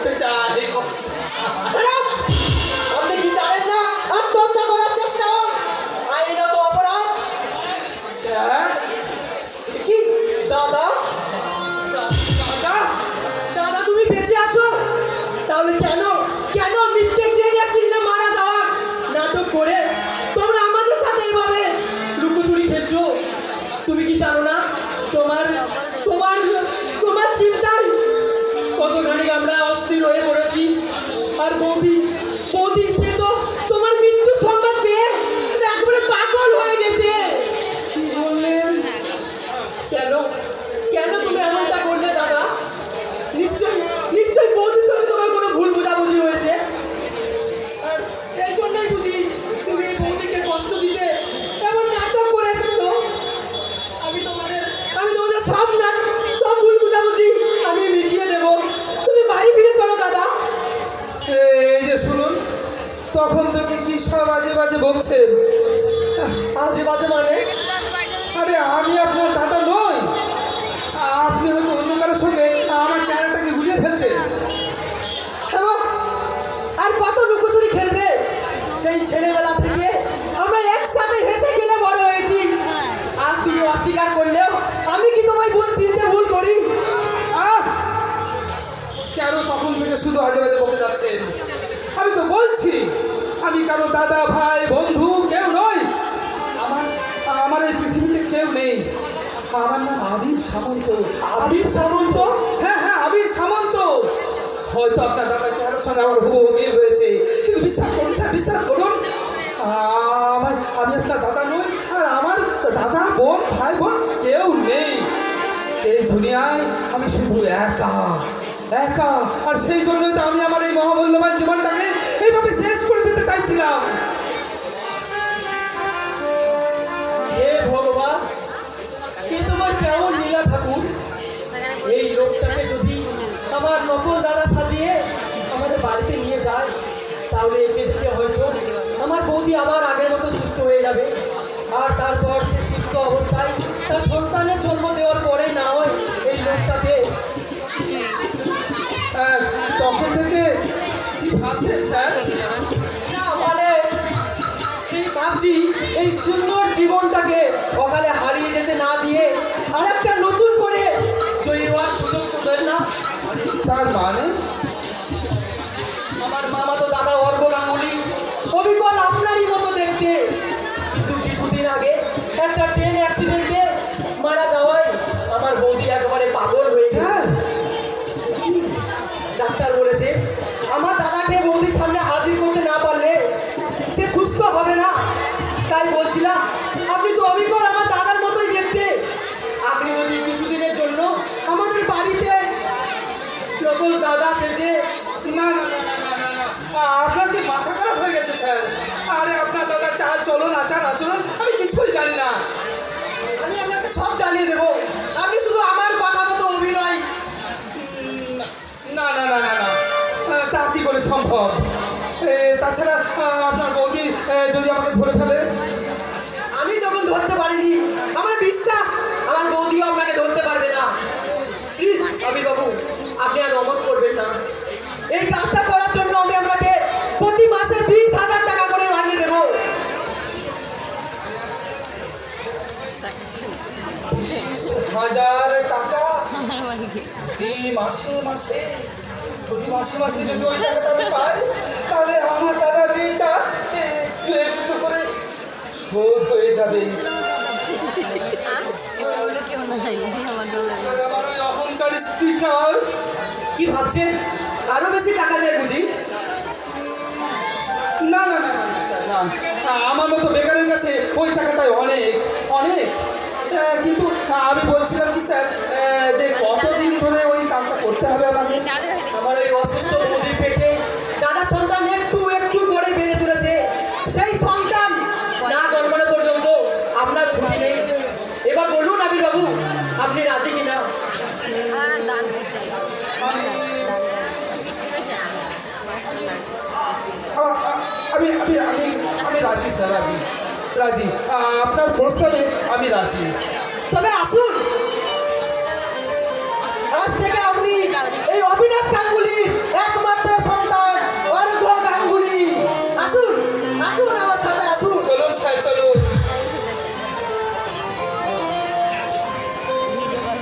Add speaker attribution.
Speaker 1: করতে চাই।
Speaker 2: আপনি কি জানেন না আত্মহত্যা করার চেষ্টা আইনত অপরাধ?
Speaker 1: স্যার
Speaker 2: কি দাদা?
Speaker 1: দাদা
Speaker 2: দাদা তুমি বেঁচে আছো? তাহলে কেন কেন মিথ্যে ট্রেন অ্যাক্সিডেন্টে মারা যাওয়ার নাটক করে তোমরা আমাদের সাথে এইভাবে লুকোচুরি খেলছো? তুমি কি জানো না তোমার তোমার তোমার চিন্তায় কতখানি আমরা অস্থির হয়ে পড়েছি? আর বৌদি বৌদি সে তো তোমার মৃত্যু সংবাদ পেয়ে একবারে পাগল হয়ে গেছে।
Speaker 1: কি বললেন?
Speaker 2: কেন কেন তুমি এমনটা করলে দাদা? নিশ্চয়ই নিশ্চয়ই বৌদির সঙ্গে তোমার কোনো ভুল বোঝাবুঝি হয়েছে, আর সেই জন্যই বুঝি তুমি বৌদিকে কষ্ট দিতে এমন নাটক করে এসেছো। আমি তোমাদের সব ভুল বোঝাবুঝি আমি মিটিয়ে দেব। তুমি বাড়ি ফিরে চলো দাদা।
Speaker 1: এই যে শুনুন, তখন থেকে কি সব বাজে বাজে বলছেন?
Speaker 2: আজে বাজে মানে?
Speaker 1: আরে আমি আপনার দাদা নই। আপনি হয়তো অন্য কারোর সঙ্গে আমার চেহারাটাকে ঘুরিয়ে ফেলছেন।
Speaker 2: হ্যাঁ, আর কত লুকোচুরি খেলবে? সেই ছেলেবেলা থেকে আমরা একসাথে হেসে খেলে বড় হয়েছি। আজ তুমি অস্বীকার করলেও আমি কি তোমায় চিনতে ভুল করি?
Speaker 1: আহ! কেন তখন থেকে শুধু আজে বাজে বলতে যাচ্ছেন? আমি তো বলছি আমি কারো দাদা ভাই বন্ধু কেউ নই। আমার আমার এই পৃথিবীতে কেউ নেই। আমার নাম আবির সামন্ত।
Speaker 2: আবির সামন্ত?
Speaker 1: হ্যাঁ হ্যাঁ, আবির সামন্ত। হয়তো আপনার দাদার চেহারার সঙ্গে আমার হুবহু মিল রয়েছে, কিন্তু বিশ্বাস করুন স্যার, বিশ্বাস করুন, আমি আপনার দাদা নই। আর আমার দাদা বোন ভাই বোন কেউ নেই। এই দুনিয়ায় আমি শুধু একা একা। আর সেই জন্যই তো আমি আমার এই মহামূল্যবান জীবনটাকে এইভাবে শেষ করে দিতে চাইছিলাম।
Speaker 2: হে ভগবান, কে তোমার কেমন লীলা ঠাকুর? এই লোকটাকে যদি আমার নকল দাদা সাজিয়ে আমাদের বাড়িতে নিয়ে যায়, তাহলে একে দেখে হয়তো আমার বৌদি আবার আগের মতো সুস্থ হয়ে যাবে। আর তারপর সে সুস্থ অবস্থায় তার সন্তানের জন্ম দেওয়ার পরেই না হয় এই লোকটাকে।
Speaker 1: তখন থেকে কি ভাবছেন স্যার?
Speaker 2: না মানে এই ভাবছি এই সুন্দর জীবনটাকে অকালে হারিয়ে যেতে না দিয়ে আর একটা নতুন করে জয়ী হওয়ার সুযোগ তো দেন না।
Speaker 1: তার মানে
Speaker 2: আমার মামা তো দাদা অর্ঘ গাঙ্গুলি অবিকল আপনারই মতো দেখতে, কিন্তু কিছুদিন আগে একটা ট্রেন অ্যাক্সিডেন্টে মারা যাওয়ায় আমার বৌদি একেবারে পাগল হয়েছে।
Speaker 1: স্যার
Speaker 2: ডাক্তার বলেছে আমার দাদাকে বৌদির সামনে হাজির করতে না পারলে সে সুস্থ হবে না। তাই বলছিলাম আপনি তো অবিকল আমার দাদার মতোই দেখতে, আপনি যদি কিছুদিনের জন্য আমাদের বাড়িতে নকল দাদা সেজে।
Speaker 1: না না না না না না না, আপনার কি মাথা খারাপ হয়ে গেছে স্যার? আরে আপনার দাদা চাল চলন আচার আচরণ আমি কিছুই জানি না।
Speaker 2: আমি আপনাকে সব জানিয়ে দেবো, আপনি শুধু আমার কথা মতো অভিনয়।
Speaker 1: না না না না না, তা কি করে সম্ভব? তাছাড়া আপনার বৌদি যদি আমাকে ধরে ফেলে?
Speaker 2: আমি যখন ধরতে পারিনি, আমার বিশ্বাস আমার বৌদিও আপনাকে ধরতে পারবে না। প্লিজ আবির বাবু, আপনি আর অমত করবেন না। এই কাজটা করার জন্য আমি আপনাকে প্রতি মাসে 20,000 টাকা করে মাইনে দেবো।
Speaker 1: 20,000 টাকা প্রতি মাসে মাসে? প্রতি মাসে মাসে যদি ওই টাকাটা আমি পাই, তাহলে আমার দাদার ঋণটা একটু একটু করে শোধ হয়ে যাবে। আর আমার ওই অহংকার স্ত্রীটার
Speaker 2: কি ভাবছেন আরো বেশি টাকা যায় বুঝি?
Speaker 1: না না না না স্যার, না, আমার মতো বেকারের কাছে ওই টাকাটাই অনেক অনেক। কিন্তু আমি বলছিলাম কি স্যার, যে কতদিন ধরে ওই কাজটা করতে হবে আমাকে?
Speaker 2: আমার ওই অসুস্থ বৌদির পেটে দাদা সন্তান একটু একটু করে বেড়ে চলেছে। সেই সন্তান না জন্মানো পর্যন্ত আপনার ছুটি নেই। এবার বলুন আবির বাবু, আপনি রাজি কিনা?
Speaker 1: আমি আমি আমি আমি রাজি স্যার, রাজি রাজি। আপনার প্রস্তাবে আমি রাজি।
Speaker 2: তবে আসুন